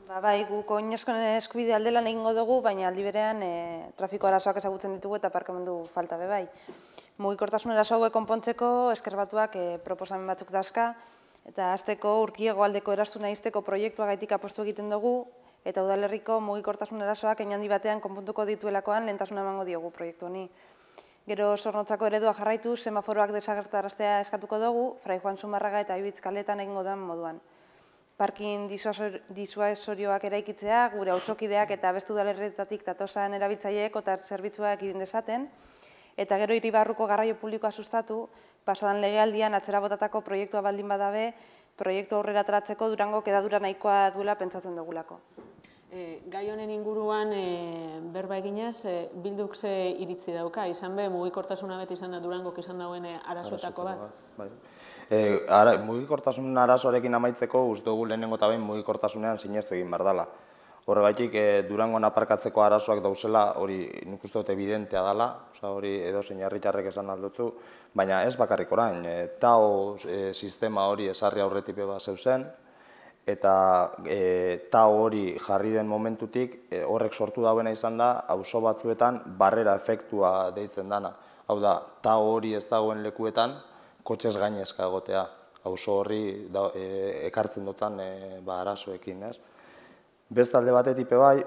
Bai, guk oinezkoen eskubide aldelan egingo dugu, baina aldi berean trafiko arazoak ezagutzen ditugu eta aparkamendu falta be bai. Mugikortasun arazo hauek konpontzeko Ezker Batuak proposamen batzuk dauzka, eta hasteko Urkiego aldeko erastuna ixteko proiektua gaitik apostu egiten dugu, eta udalerriko mugikortasun arazoak handi batean konpontuko dituelakoan lehentasuna emango diogu proiektu honi. Gero Zornotzako eredua jarraitu, semaforoak desagertaraztea eskatuko dugu, Fray Juan Zumarraga eta Ibitz kaletan egingo den moduan. Parkin disuasorioak eraikitzea, gure auzokideak eta beste udalerrietatik datozen erabiltzaileek eta zerbitzuak egin dezaten, eta gero hiribarruko garraio publikoa sustatu, pasadan legealdian atzera botatako proiektua baldin badabe, proiektu aurrera ateratzeko Durango kedadura nahikoa duela pentsatzen dugulako. Gai honen inguruan berba eginez, Bilduk ze iritzi dauka, izan be, mugikortasuna beti izan da Durangok izan dauen arazoetako bat? Mugikortasun arazoarekin amaitzeko uste dugu lehenengo eta behin mugikortasunean sinestu egin behar dela. Horregatik Durangon aparkatzeko arazoak dauzela, hori nik uste dut evidentea dela, hori edozein herritarrek esan aldotzu, baina ez bakarrik orain, TAO sistema hori ezarri aurretik bat zeuzen, eta TAO hori jarri den momentutik horrek sortu dauena izan da, auzo batzuetan barrera efektua deitzen dana. Hau da, TAO hori ez dagoen lekuetan, kotxez gainezka egotea, auzo horri ekartzen dutzen arazoekin. Beste alde batetik bai,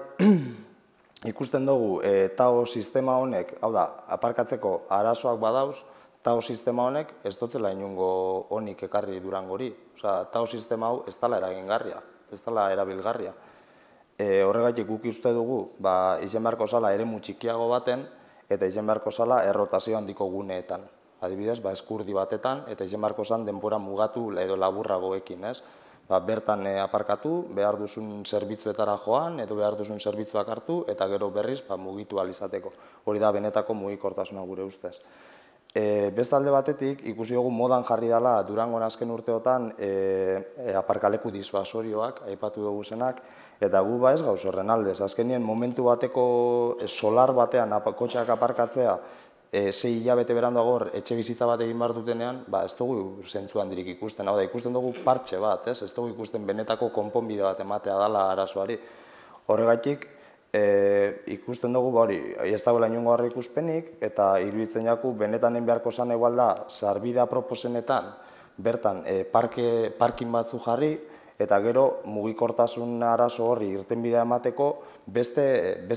ikusten dugu TAO sistema honek, hau da, aparkatzeko arazoak badauz, TAO sistema honek ez dutzela inungo honik ekarri Durangori. TAO sistema hau ez dela eragingarria, ez dela erabilgarria. Horregatik guk uste dugu, izen beharko zala eremu txikiago baten, eta izen beharko zala errotazio handiko guneetan. Adibidez, eskurdi batetan, eta izen beharko zan denbora mugatu edo laburragoekin. Bertan aparkatu, behar duzun zerbitzuetara joan, edo behar duzun zerbitzuak hartu, eta gero berriz mugitu alizateko. Hori da benetako mugikortasuna gure ustez. Beste alde batetik, ikusi dugu modan jarri dela Durangon azken urteotan aparkaleku disuasorioak, aipatu dugu zenak, eta gu ez gauz horren aldez. Azkenien momentu bateko solar batean kotxeak aparkatzea, 6 hilabete beranduago etxe bizitza bat egin behar dutenean, ez dugu zentzu handirik ikusten. Hau da, ikusten dugu partxe bat, ez dugu ikusten benetako konponbide bat ematea dela arazoari. Horregatik, ikusten dugu, ez dagoela inongo harri ikuspenik, eta iruditzen jaku benetan beharko zan egual da, sarbidea proposenetan, bertan parkin batzu jarri, eta gero mugikortasun arazo horri irtenbidea emateko beste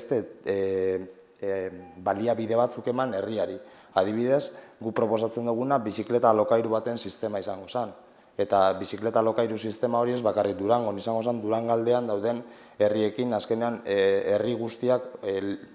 baliabide batzuk eman herriari. Adibidez, gu proposatzen duguna bizikleta alokairu baten sistema izango zen. Eta bizikleta alokairu sistema hori ez bakarrik Durangon izango zen, Durangaldean dauden herriekin, azkenean herri guztiak,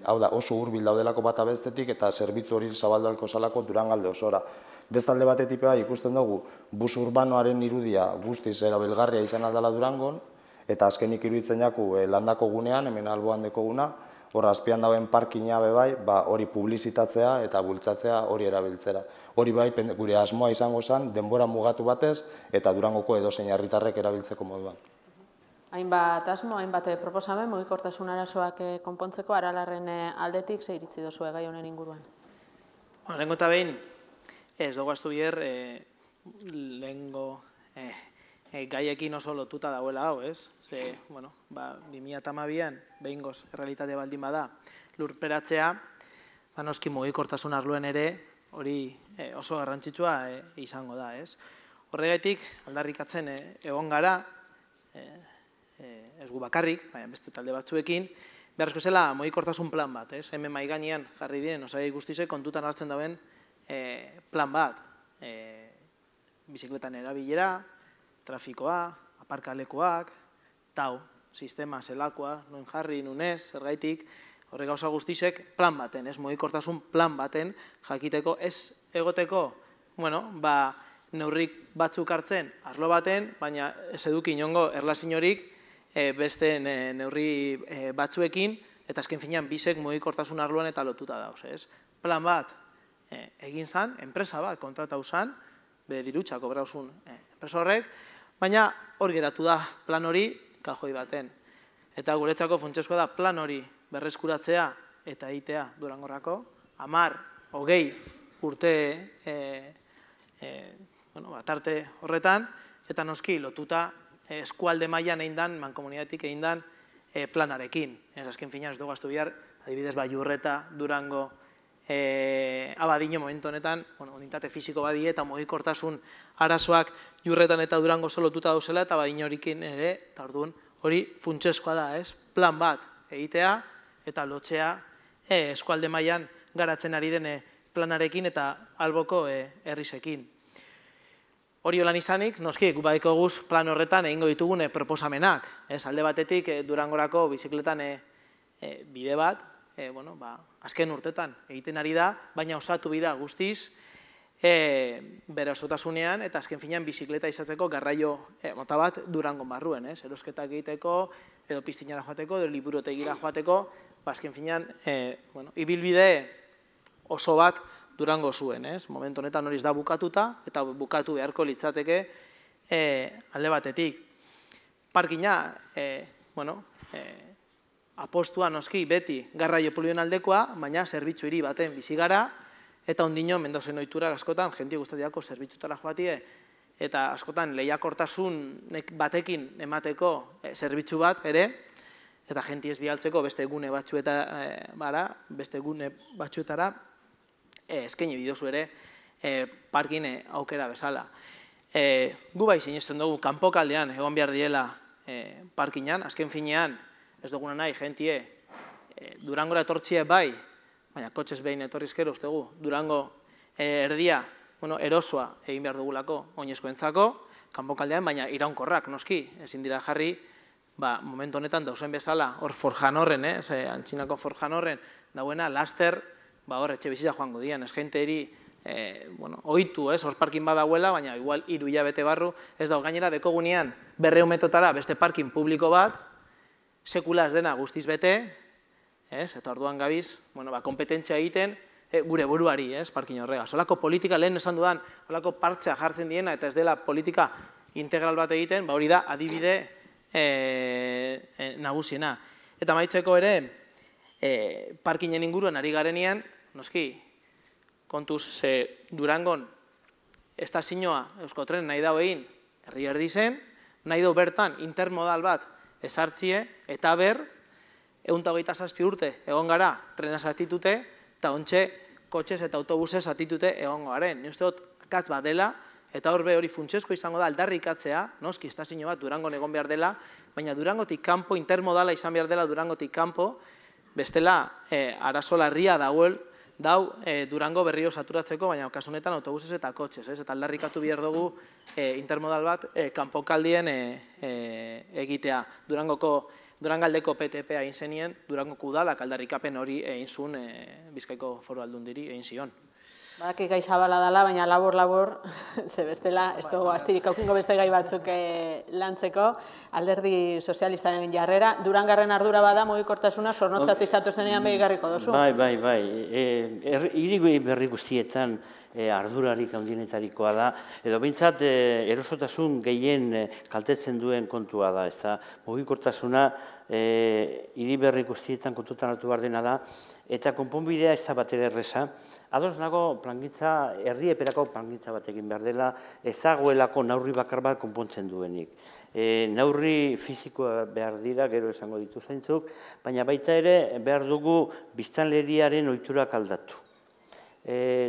hau da, oso hurbil daudelako bata bestetik, eta zerbitzu hori zabaldalko zalako Durangalde osora. Beste alde batetik ikusten dugu, bus urbanoaren irudia guztiz erabilgarria izan aldala Durangon, eta azkenik iruditzen jaku landako gunean, hemen alboan dekoguna, hor azpian dauen parkina bai, hori publizitatzea eta bultzatzea hori erabiltzera. Hori bai, gure asmoa izango zen, denbora mugatu batez, eta Durangoko edozein herritarrek erabiltzeko moduan. Hainbat asmo, hainbat proposamen, mugikortasun arazoak konpontzeko, Aralarren aldetik ze iritzi duzue gai honen inguruan? Lehenko eta behin, ez dugu astu bier, lehenko gaiekin oso lotuta dauela hau, ez? 2012an, behingoz, errealitate baldin bada, lurperatzea, noski mugikortasun arloen ere, hori oso garrantzitsua izango da, ez? Horregatik, aldarrikatzen egon gara, ez gu bakarrik, beste talde batzuekin, beharrezko zela mugikortasun plan bat, ez? Hemen mahai gainean jarri diren, osagai guztizek kontutan hartzen dauen plan bat. Bizikletan erabilera, trafikoa, aparkalekuak, TAO, sistema zelakoa, nun jarri, nun ez, zergaitik, horre gauza guztizek plan baten, ez, mugikortasun plan baten jakiteko ez egoteko, neurrik batzuk hartzen arlo baten, baina ez eduki inongo erlaziorik beste neurri batzuekin, eta azken finean bisek mugikortasun arloan eta lotuta dauz, ez. Plan bat egin zan, enpresa bat kontratau zan, bere dirutxa kobrauzun enpresa horrek, baina hor geratu da plan hori kajoi baten. Eta guretzako funtsezkoa da plan hori berreskuratzea eta egitea Durangorrako, 10, 20 urte tarte horretan, eta noski lotuta eskualde mailan egin dan, mankomunitatetik egin dan planarekin. Azken finean ez dugu ahaztu behar, adibidez Jurreta, Durango, Abadiño momentu honetan, unitate fisiko badie eta mugikortasun arazoak Jurretan eta Durango lotuta dauzela eta Abadiñorekin ere, eta orduan hori funtsezkoa da, plan bat egitea eta lotzea eskualde mailan garatzen ari den planarekin eta alboko herrisekin. Hori holan izanik, noski, badeko guz plan horretan egingo ditugun proposamenak. Alde batetik Durangorako bizikletan bide bat, azken urtetan egiten ari da, baina osatu bida guztiz bere osotasunean eta azken finean bizikleta izatzeko garraio mota bat Durangon barruen. Erosketak egiteko, edo piztinara joateko, edo liburutegira joateko, azken finean ibilbide oso bat Durango zuen, momentu honetan hori ez da bukatuta, eta bukatu beharko litzateke alde batetik. Parkina, apostua noski beti garraio publikoen aldekoa, baina zerbitzu hiri baten bizi gara, eta ondino Mendozen ohitura askotan, jenti guztatiako zerbitzutara joatie, eta askotan lehiakortasun batekin emateko zerbitzu bat ere, eta jenti ez bialtzeko beste gune batzuetara, eskaini bidozu ere parkin aukera bezala. Gu bai sinesten dugu, kanpokaldean egon behar diela parkinan, azken finean ez duguna nahi jentie Durangora etortzie bai, baina kotxez behin etorrizkero ustegu, Durango erdia erosoa egin behar dugulako oinezkoentzako, kanpokaldean, baina iraunkorrak noski, ezin dira jarri, momentu honetan dauzen bezala, hor Forjan horren, Antxinako Forjan horren, dauena laster, hor etxe bizitza joango dian, ez jenteri ohitu, hor parkin badauela, baina igual 3 hilabete barru, ez dago gainera dekogunean 200 metrotara beste parkin publiko bat, sekula ez dena guztiz bete, eta orduan gabiz, kompetentzia egiten gure buruari, parkin horrega. Solako politika, lehen esan dudan, solako partzea jartzen diena, eta ez dela politika integral bat egiten, hori da adibide nagusiena. Eta maitzeko ere, parkinen inguruan ari garenean, noski, kontuz, ze Durangon estazioa Euskotren nahi dau egin herri erdizen, nahi dau bertan intermodal bat ezartzie, eta 127 urte egon gara trena zatitute, eta ontxe kotxez eta autobusez zatitute egongo garen. Ni uste dut katz bat dela, eta horbe hori funtsezko izango da aldarrikatzea, noski, estazio bat Durangon egon behar dela, baina Durangotik kanpo, intermodala izan behar dela Durangotik kanpo, bestela arazo larria dau Durango berriro saturatzeko, baina okasunetan autobusez eta kotxez, eta aldarrikatu behar dugu intermodal bat kanpokaldien egitea. Durangaldeko PTP egin zenien, Durangoko udalak aldarrikapen hori egin zuen Bizkaiko Foru Aldundiri egin zion. Badaki gai zabala dela, baina labur, ze bestela, ez dugu astirik aukingo beste gai batzuk lantzeko, Alderdi Sozialistaren jarrera. Durangarren ardura bada, mugikortasuna, zornotzat izatu zenean behigarriko dozu? Bai. Hiri berri guztietan ardurarik handienetarikoa da, edo behintzat erosotasun gehien kaltetzen duen kontua da, ez da, mugikortasuna hiri berri guztietan kontutan hartu behar dena da, eta konponbidea ez da bat ere erreza. Ados nago plangintza, herri eperako plangintza bat egin behar dela, ez dagoelako neurri bakar bat konpontzen duenik. Neurri fizikoa behar dira, gero esango ditu zeintzuk, baina baita ere behar dugu biztanleriaren ohiturak aldatu.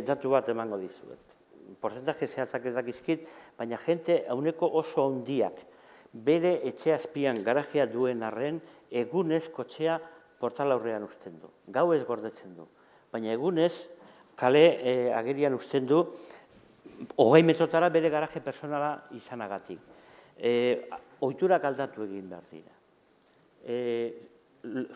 Datu bat emango dizuet. Porcentaje zehatzak ez dakizkit, baina jente ehuneko oso handiak bere etxe azpian garajea duen arren, egunez kotxea portal aurrean uzten du. Gau ez gordetzen du. Baina egunez kale agerian uzten du 20 metrotara bere garaje personala izanagatik. Ohiturak aldatu egin behar dira.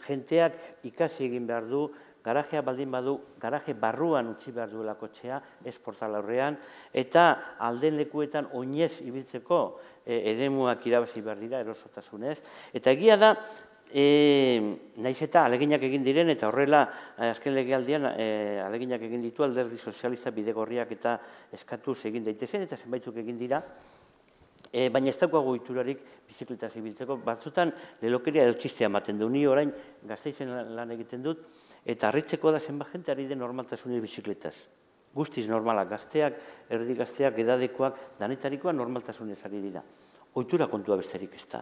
Jenteak ikasi egin behar du, garajea baldin badu, garaje barruan utzi behar duela kotxea, ez portal aurrean, eta alden lekuetan oinez ibiltzeko eremuak irabazi behar dira, erosotasunez. Eta egia da, naiz eta aleginak egin diren, eta horrela azken legealdian aleginak egin ditu Alderdi Sozialista bidegorriak eta eskatuz egin daitezen, eta zenbaitzuk egin dira, baina ez dagoago ohiturarik bizikletaz ibiltzeko. Batzutan lelokeria edo txistea ematen du. Ni orain Gasteizen lan egiten dut, eta harritzeko da zenbat jente ari den normaltasunez bizikletaz. Guztiz normalak, gazteak, erdi gazteak, edadekoak, danetarikoa normaltasunez ari dira. Ohitura kontua besterik ez da.